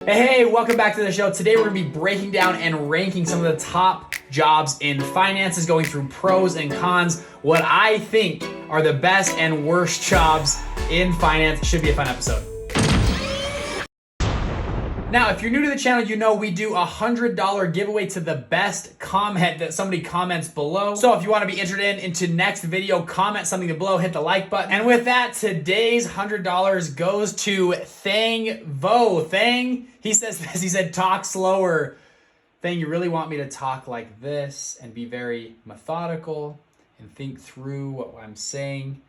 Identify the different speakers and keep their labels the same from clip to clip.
Speaker 1: Hey, welcome back to the show. Today we're going to be breaking down and ranking some of the top jobs in finances, going through pros and cons, what I think are the best and worst jobs in finance. Should be a fun episode. Now, if you're new to the channel, you know we do a $100 giveaway to the best comment that somebody comments below. So if you want to be entered into next video, comment something below, hit the like button. And with that, today's $100 goes to Thang Vo. Thang, he says this, he said, talk slower. Thang, you really want me to talk like this and be very methodical and think through what I'm saying?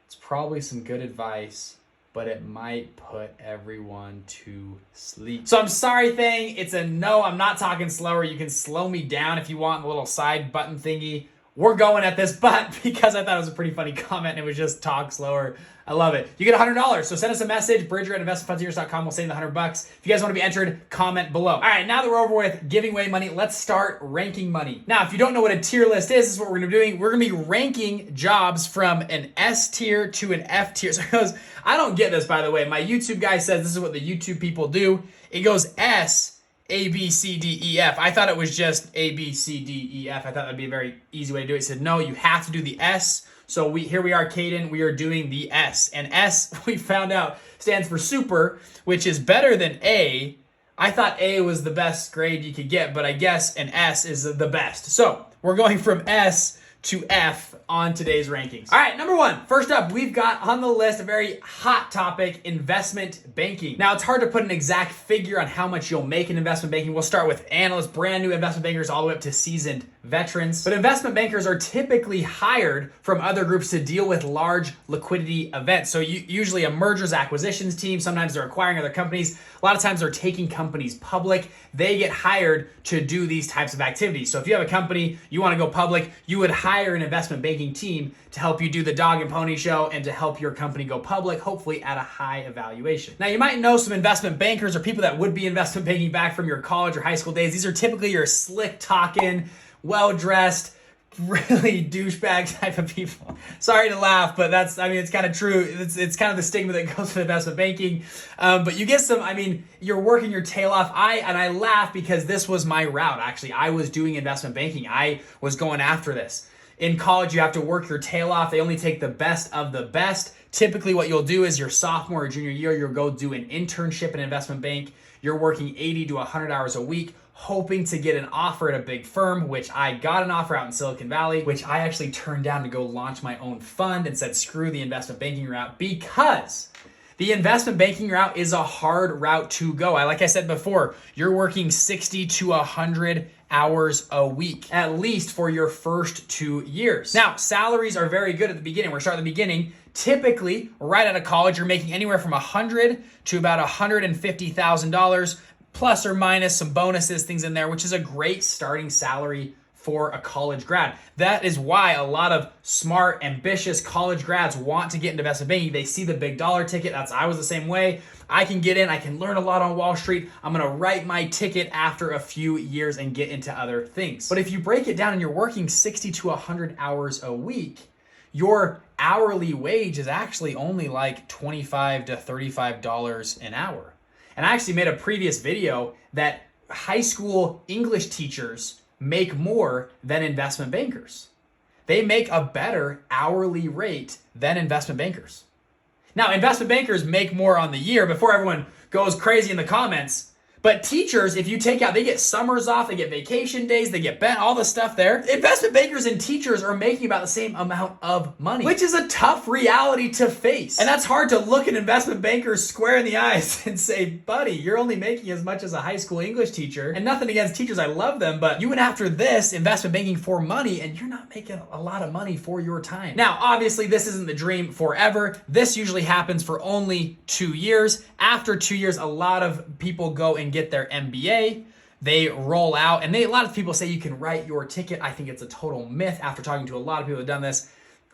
Speaker 1: It's probably some good advice, but it might put everyone to sleep. So I'm sorry, Thang. It's a no. I'm not talking slower. You can slow me down if you want, the little side button thingy. We're going at this, but because I thought it was a pretty funny comment and it was just talk slower, I love it. You get $100. So send us a message, bridger@investmentfundsyears.com. We'll send you the $100. If you guys want to be entered, comment below. All right, now that we're over with giving away money, let's start ranking money. Now, if you don't know what a tier list is, this is what we're going to be doing. We're going to be ranking jobs from an S tier to an F tier. So it goes, I don't get this, by the way. My YouTube guy says this is what the YouTube people do. It goes S, A, B, C, D, E, F. I thought it was just A, B, C, D, E, F. I thought that'd be a very easy way to do it. He said, no, you have to do the S. So here we are, Caden. We are doing the S. And S, we found out, stands for super, which is better than A. I thought A was the best grade you could get, but I guess an S is the best. So we're going from S to F on today's rankings. All right, number one. First up, we've got on the list a very hot topic, investment banking. Now, it's hard to put an exact figure on how much you'll make in investment banking. We'll start with analysts, brand new investment bankers, all the way up to seasoned veterans. But investment bankers are typically hired from other groups to deal with large liquidity events. So usually a mergers, acquisitions team. Sometimes they're acquiring other companies. A lot of times they're taking companies public. They get hired to do these types of activities. So if you have a company, you want to go public, you would hire an investment banking team to help you do the dog and pony show and to help your company go public, hopefully at a high evaluation. Now, you might know some investment bankers or people that would be investment banking back from your college or high school days. These are typically your slick talking, well-dressed, really douchebag type of people. Sorry to laugh, but it's kind of true. It's kind of the stigma that goes with investment banking. But you get some, you're working your tail off. I laugh because this was my route. Actually, I was doing investment banking. I was going after this. In college, you have to work your tail off. They only take the best of the best. Typically, what you'll do is your sophomore or junior year, you'll go do an internship in an investment bank. You're working 80 to 100 hours a week, hoping to get an offer at a big firm, which I got an offer out in Silicon Valley, which I actually turned down to go launch my own fund and said, screw the investment banking route, because the investment banking route is a hard route to go. Like I said before, you're working 60 to 100 hours a week, at least for your first 2 years. Now, salaries are very good at the beginning. We're starting at the beginning. Typically, right out of college, you're making anywhere from $100 to about $150,000, plus or minus some bonuses, things in there, which is a great starting salary for a college grad. That is why a lot of smart, ambitious college grads want to get into investment banking. They see the big dollar ticket. I was the same way. I can get in, I can learn a lot on Wall Street. I'm gonna write my ticket after a few years and get into other things. But if you break it down and you're working 60 to 100 hours a week, your hourly wage is actually only like $25 to $35 an hour. And I actually made a previous video that high school English teachers make more than investment bankers. They make a better hourly rate than investment bankers. Now, investment bankers make more on the year before everyone goes crazy in the comments. But teachers, if you take out, they get summers off, they get vacation days, they get all the stuff there. Investment bankers and teachers are making about the same amount of money, which is a tough reality to face. And that's hard to look at investment bankers square in the eyes and say, buddy, you're only making as much as a high school English teacher. And nothing against teachers, I love them, but you went after this investment banking for money and you're not making a lot of money for your time. Now, obviously, this isn't the dream forever. This usually happens for only 2 years. After 2 years, a lot of people go and get their MBA. They roll out, and a lot of people say you can write your ticket. I think it's a total myth after talking to a lot of people who have done this.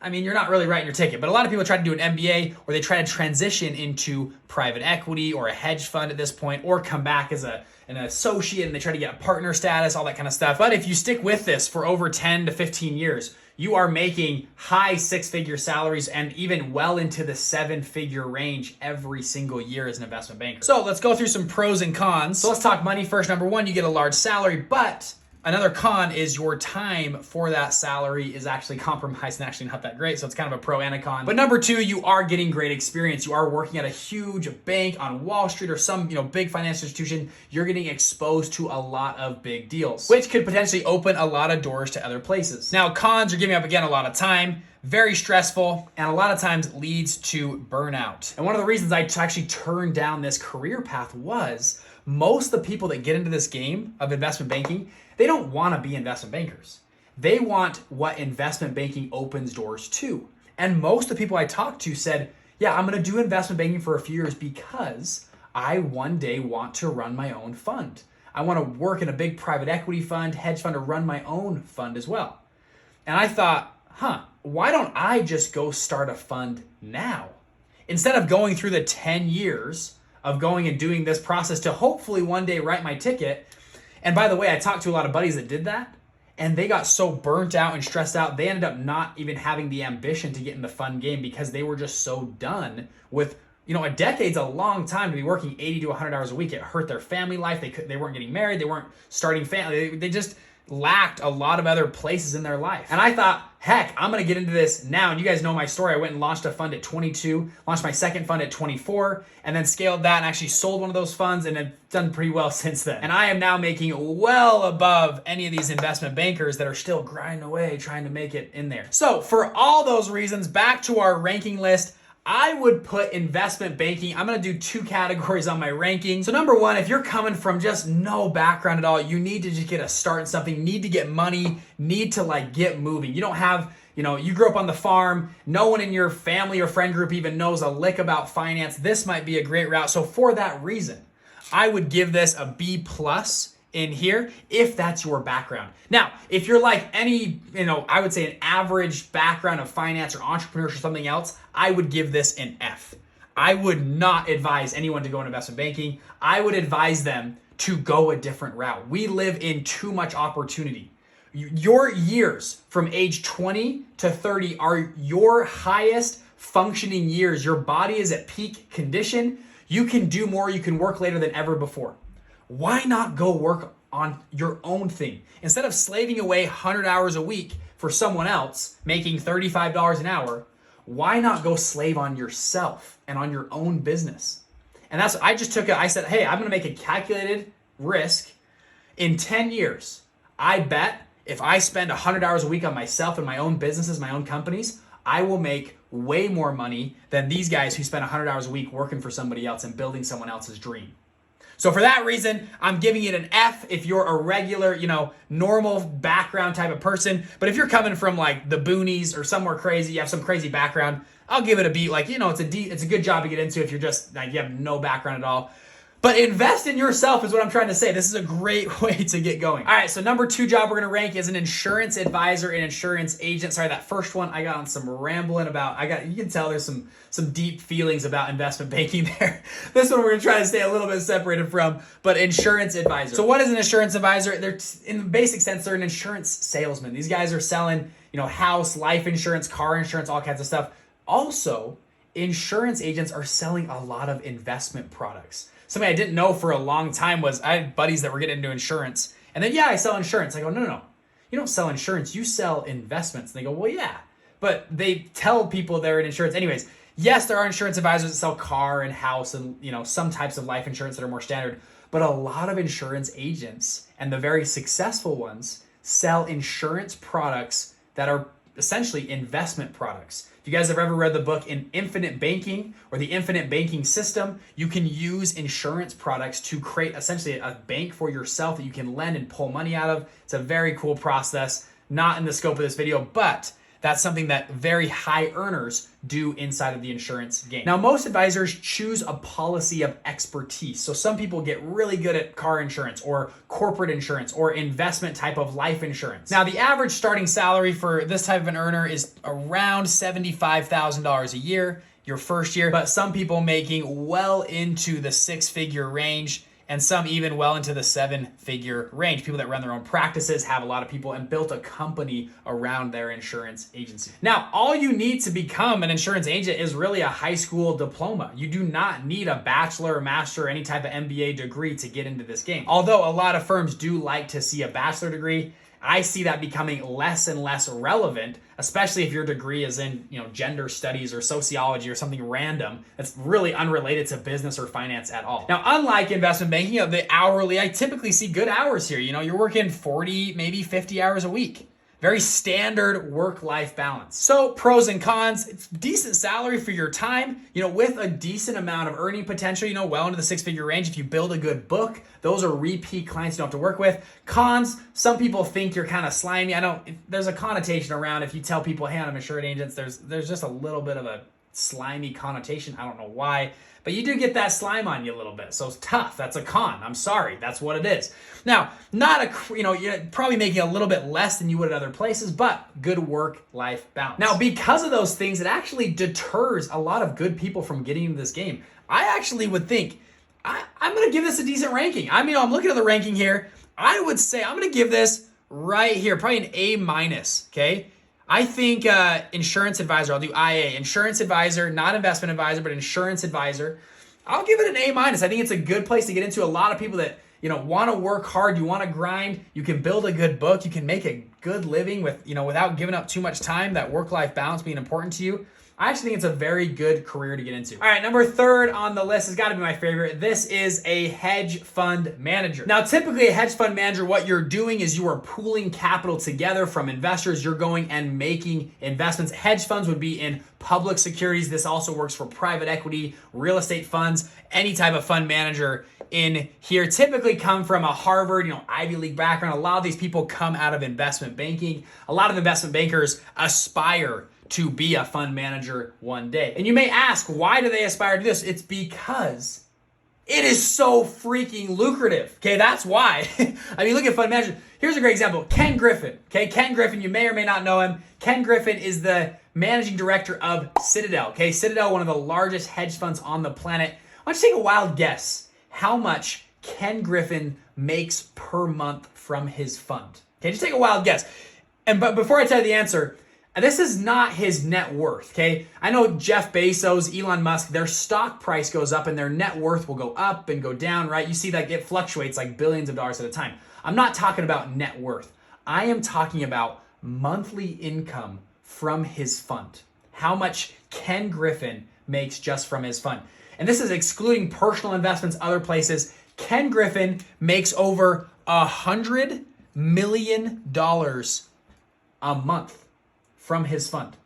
Speaker 1: I mean, you're not really writing your ticket, but a lot of people try to do an MBA or they try to transition into private equity or a hedge fund at this point, or come back as an associate and they try to get a partner status, all that kind of stuff. But if you stick with this for over 10 to 15 years, you are making high six-figure salaries and even well into the seven-figure range every single year as an investment banker. So let's go through some pros and cons. So let's talk money first. Number one, you get a large salary, but another con is your time for that salary is actually compromised and actually not that great. So it's kind of a pro and a con. But number two, you are getting great experience. You are working at a huge bank on Wall Street or some big financial institution. You're getting exposed to a lot of big deals, which could potentially open a lot of doors to other places. Now, cons are giving up, again, a lot of time, very stressful, and a lot of times leads to burnout. And one of the reasons I actually turned down this career path was most of the people that get into this game of investment banking, they don't want to be investment bankers. They want what investment banking opens doors to. And most of the people I talked to said, yeah, I'm going to do investment banking for a few years because I one day want to run my own fund. I want to work in a big private equity fund, hedge fund, or run my own fund as well. And I thought, why don't I just go start a fund now? Instead of going through the 10 years of going and doing this process to hopefully one day write my ticket. And by the way, I talked to a lot of buddies that did that, and they got so burnt out and stressed out, they ended up not even having the ambition to get in the fun game because they were just so done with, a decade's a long time to be working 80 to 100 hours a week. It hurt their family life. They weren't getting married. They weren't starting family. They just lacked a lot of other places in their life. And I thought, heck, I'm going to get into this now. And you guys know my story. I went and launched a fund at 22, launched my second fund at 24, and then scaled that and actually sold one of those funds and have done pretty well since then. And I am now making well above any of these investment bankers that are still grinding away trying to make it in there. So for all those reasons, back to our ranking list, I would put investment banking, I'm going to do two categories on my ranking. So number one, if you're coming from just no background at all, you need to just get a start in something, need to get money, need to get moving. You don't have, you grew up on the farm, no one in your family or friend group even knows a lick about finance. This might be a great route. So for that reason, I would give this a B+ in here if that's your background. Now, if you're like any, I would say an average background of finance or entrepreneurship or something else, I would give this an F. I would not advise anyone to go into investment banking. I would advise them to go a different route. We live in too much opportunity. Your years from age 20 to 30 are your highest functioning years. Your body is at peak condition. You can do more. You can work later than ever before. Why not go work on your own thing? Instead of slaving away 100 hours a week for someone else making $35 an hour, why not go slave on yourself and on your own business? And that's, I just took it. I said, hey, I'm going to make a calculated risk in 10 years. I bet if I spend 100 hours a week on myself and my own businesses, my own companies, I will make way more money than these guys who spend 100 hours a week working for somebody else and building someone else's dream. So for that reason, I'm giving it an F if you're a regular, normal background type of person. But if you're coming from like the boonies or somewhere crazy, you have some crazy background, I'll give it a B. It's a good job to get into if you're just you have no background at all. But invest in yourself is what I'm trying to say. This is a great way to get going. All right, so number 2 job we're gonna rank is an insurance advisor and insurance agent. Sorry, that first one I got on some rambling about. You can tell there's some deep feelings about investment banking there. This one we're gonna try to stay a little bit separated from, but insurance advisor. So what is an insurance advisor? They're in the basic sense, they're an insurance salesman. These guys are selling, house, life insurance, car insurance, all kinds of stuff. Also, insurance agents are selling a lot of investment products. Something I didn't know for a long time was I had buddies that were getting into insurance. And then, I sell insurance. I go, no. You don't sell insurance. You sell investments. And they go, well, yeah. But they tell people they're in insurance. Anyways, yes, there are insurance advisors that sell car and house and, some types of life insurance that are more standard. But a lot of insurance agents, and the very successful ones, sell insurance products that are essentially investment products. If you guys have ever read the book in Infinite Banking or the Infinite Banking System, you can use insurance products to create essentially a bank for yourself that you can lend and pull money out of. It's a very cool process, not in the scope of this video, but That's something that very high earners do inside of the insurance game. Now, most advisors choose a policy of expertise. So some people get really good at car insurance or corporate insurance or investment type of life insurance. Now, the average starting salary for this type of an earner is around $75,000 a year, your first year, but some people making well into the six-figure range, and some even well into the seven-figure range. People that run their own practices, have a lot of people, and built a company around their insurance agency. Now, all you need to become an insurance agent is really a high school diploma. You do not need a bachelor, master, or any type of MBA degree to get into this game. Although a lot of firms do like to see a bachelor degree, I see that becoming less and less relevant, especially if your degree is in, gender studies or sociology or something random that's really unrelated to business or finance at all. Now, unlike investment banking, the hourly, I typically see good hours here. You're working 40, maybe 50 hours a week. Very standard work-life balance. So pros and cons, it's decent salary for your time, with a decent amount of earning potential, well into the six-figure range. If you build a good book, those are repeat clients you don't have to work with. Cons, some people think you're kind of slimy. There's a connotation around if you tell people, hey, I'm insurance agents, there's just a little bit of a slimy connotation. I don't know why, but you do get that slime on you a little bit. So it's tough. That's a con. I'm sorry. That's what it is. Now, you're probably making a little bit less than you would at other places, but good work-life balance. Now, because of those things, it actually deters a lot of good people from getting into this game. I actually would think, I'm going to give this a decent ranking. I'm looking at the ranking here. I would say I'm going to give this right here, probably an A-, okay? I think insurance advisor, I'll do IA, insurance advisor, not investment advisor, but insurance advisor. I'll give it an A-. I think it's a good place to get into. A lot of people that, want to work hard, you want to grind, you can build a good book, you can make a good living with, without giving up too much time, that work-life balance being important to you. I actually think it's a very good career to get into. All right, number 3 on the list has got to be my favorite. This is a hedge fund manager. Now, typically a hedge fund manager, what you're doing is you are pooling capital together from investors. You're going and making investments. Hedge funds would be in public securities. This also works for private equity, real estate funds, any type of fund manager in here typically come from a Harvard, Ivy League background. A lot of these people come out of investment banking. A lot of investment bankers aspire to be a fund manager one day. And you may ask, why do they aspire to this? It's because it is so freaking lucrative. Okay, that's why. Look at fund managers. Here's a great example. Ken Griffin. Okay, Ken Griffin, you may or may not know him. Ken Griffin is the managing director of Citadel. Okay, Citadel, one of the largest hedge funds on the planet. Why don't you take a wild guess how much Ken Griffin makes per month from his fund? Okay, just take a wild guess. But before I tell you the answer, this is not his net worth, okay? I know Jeff Bezos, Elon Musk, their stock price goes up and their net worth will go up and go down, right? You see that it fluctuates like billions of dollars at a time. I'm not talking about net worth. I am talking about monthly income from his fund. How much Ken Griffin makes just from his fund. And this is excluding personal investments, other places. Ken Griffin makes over $100 million a month from his fund.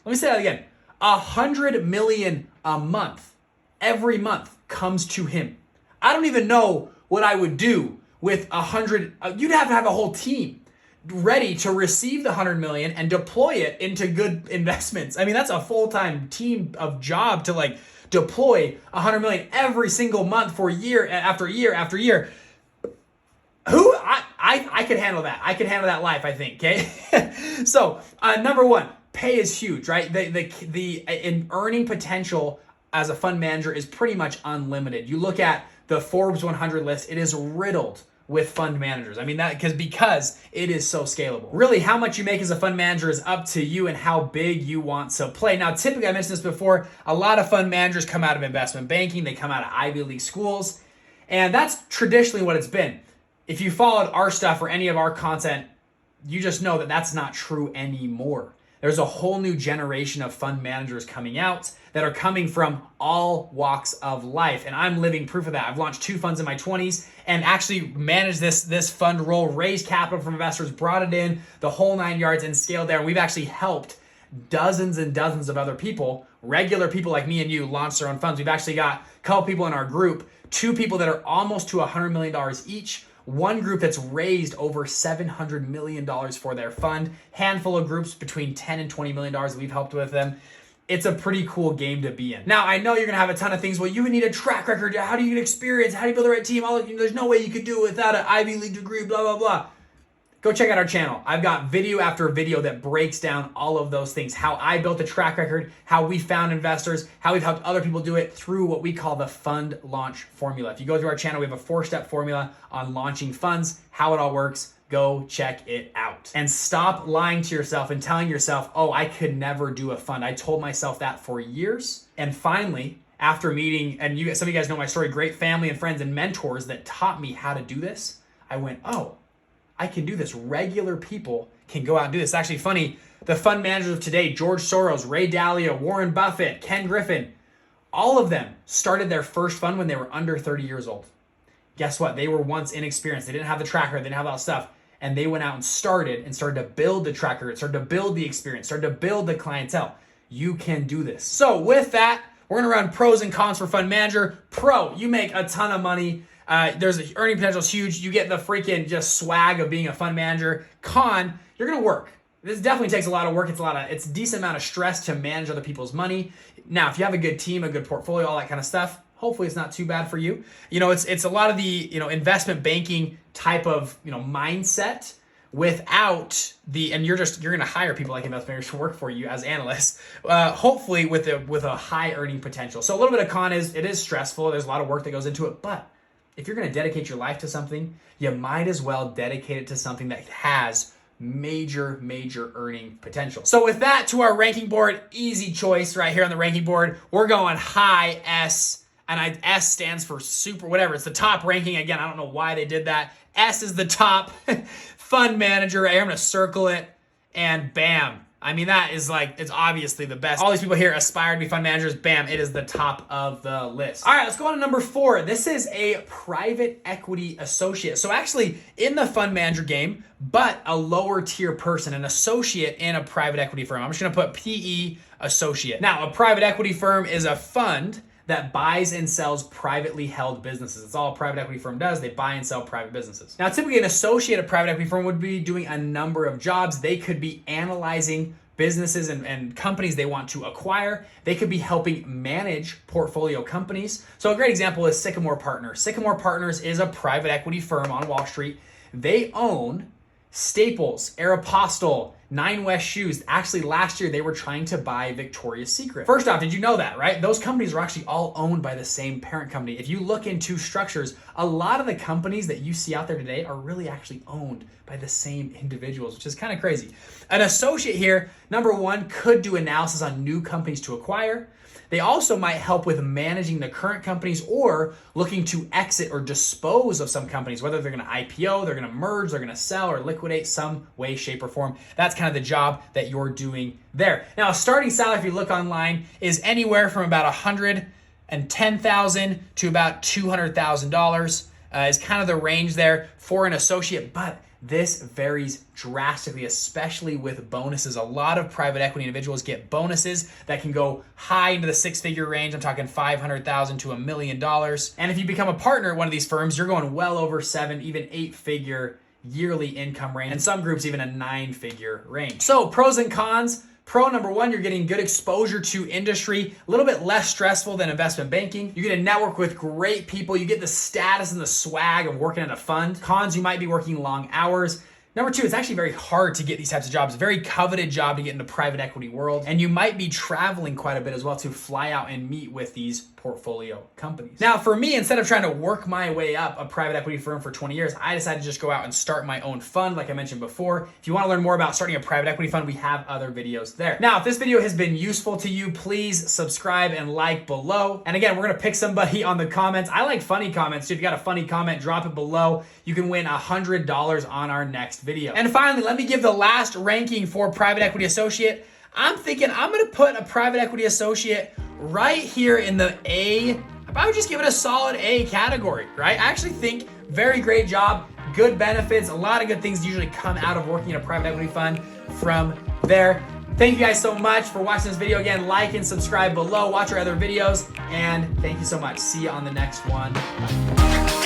Speaker 1: Let me say that again. $100 million a month, every month, comes to him. I don't even know what I would do with 100. You'd have to have a whole team ready to receive the 100 million and deploy it into good investments. That's a full-time team of job to deploy 100 million every single month for year after year after year. I could handle that. I could handle that life, I think, okay? So, number 1, pay is huge, right? The earning potential as a fund manager is pretty much unlimited. You look at the Forbes 100 list, it is riddled with fund managers. Because it is so scalable. Really, how much you make as a fund manager is up to you and how big you want to play. Now, typically, I mentioned this before, a lot of fund managers come out of investment banking. They come out of Ivy League schools. And that's traditionally what it's been. If you followed our stuff or any of our content, you just know that that's not true anymore. There's a whole new generation of fund managers coming out that are coming from all walks of life. And I'm living proof of that. I've launched 2 funds in my 20s and actually managed this fund role, raised capital from investors, brought it in, the whole 9 yards, and scaled there. And we've actually helped dozens and dozens of other people, regular people like me and you, launch their own funds. We've actually got a couple people in our group, 2 people that are almost to $100 million each, one group that's raised over $700 million for their fund, handful of groups between $10 and $20 million that we've helped with them. It's a pretty cool game to be in. Now, I know you're gonna have a ton of things. Well, you would need a track record. How do you get experience? How do you build the right team? There's no way you could do it without an Ivy League degree, blah, blah, blah. Go check out our channel. I've got video after video that breaks down all of those things. How I built a track record, how we found investors, how we've helped other people do it through what we call the fund launch formula. If you go through our channel, we have a 4-step formula on launching funds, how it all works. Go check it out. And stop lying to yourself and telling yourself, oh, I could never do a fund. I told myself that for years. And finally, after meeting, and some of you guys know my story, great family and friends and mentors that taught me how to do this, I went, oh, I can do this. Regular people can go out and do this. It's actually funny. The fund managers of today, George Soros, Ray Dalio, Warren Buffett, Ken Griffin, all of them started their first fund when they were under 30 years old. Guess what? They were once inexperienced. They didn't have the tracker. They didn't have all that stuff. And they went out and started to build the tracker, started to build the experience, started to build the clientele. You can do this. So with that, we're going to run pros and cons for fund manager. Pro, you make a ton of money. There's earning potential is huge. You get the freaking just swag of being a fund manager. Con, you're gonna work. This definitely takes a lot of work. It's a decent amount of stress to manage other people's money. Now, if you have a good team, a good portfolio, all that kind of stuff, hopefully it's not too bad for you. It's a lot of the investment banking type of mindset without and you're gonna hire people like investment bankers to work for you as analysts. Hopefully with a high earning potential. So a little bit of con is it is stressful. There's a lot of work that goes into it, but if you're going to dedicate your life to something, you might as well dedicate it to something that has major earning potential. So with that, to our ranking board, easy choice right here on the ranking board. We're going high S, and S stands for super whatever. It's the top ranking. Again, I don't know why they did that. S is the top fund manager right here. I'm going to circle it, and bam. I mean, that is it's obviously the best. All these people here aspire to be fund managers. Bam, it is the top of the list. All right, let's go on to number 4. This is a private equity associate. So actually in the fund manager game, but a lower tier person, an associate in a private equity firm. I'm just gonna put PE associate. Now, a private equity firm is a fund that buys and sells privately held businesses. It's all a private equity firm does. They buy and sell private businesses. Now, typically an associate of private equity firm would be doing a number of jobs. They could be analyzing businesses and companies they want to acquire. They could be helping manage portfolio companies. So a great example is Sycamore Partners. Sycamore Partners is a private equity firm on Wall Street. They own Staples, Aeropostale, Nine West Shoes. Actually, last year they were trying to buy Victoria's Secret. First off, did you know that, right? Those companies are actually all owned by the same parent company. If you look into structures, a lot of the companies that you see out there today are really actually owned by the same individuals, which is kind of crazy. An associate here, number 1, could do analysis on new companies to acquire. They also might help with managing the current companies or looking to exit or dispose of some companies, whether they're going to IPO, they're going to merge, they're going to sell or liquidate some way, shape, or form. That's kind of the job that you're doing there. Now, a starting salary, if you look online, is anywhere from about $110,000 to about $200,000 is kind of the range there for an associate, but this varies drastically, especially with bonuses. A lot of private equity individuals get bonuses that can go high into the 6-figure range. I'm talking $500,000 to $1 million. And if you become a partner at one of these firms, you're going well over 7, even 8-figure yearly income range. And some groups even a 9-figure range. So pros and cons. Pro number 1, you're getting good exposure to industry, a little bit less stressful than investment banking. You get to network with great people. You get the status and the swag of working at a fund. Cons, you might be working long hours. Number 2, it's actually very hard to get these types of jobs. Very coveted job to get into private equity world. And you might be traveling quite a bit as well to fly out and meet with these portfolio companies. Now, for me, instead of trying to work my way up a private equity firm for 20 years, I decided to just go out and start my own fund, like I mentioned before. If you want to learn more about starting a private equity fund, we have other videos there. Now, if this video has been useful to you, please subscribe and like below. And again, we're going to pick somebody on the comments. I like funny comments, so if you got a funny comment, drop it below. You can win $100 on our next video. And finally, let me give the last ranking for private equity associate. I'm thinking I'm going to put a private equity associate right here in the A. I would just give it a solid A category, right? I actually think very great job, good benefits, a lot of good things usually come out of working in a private equity fund from there. Thank you guys so much for watching this video. Again, like and subscribe below, watch our other videos, and thank you so much. See you on the next one. Bye.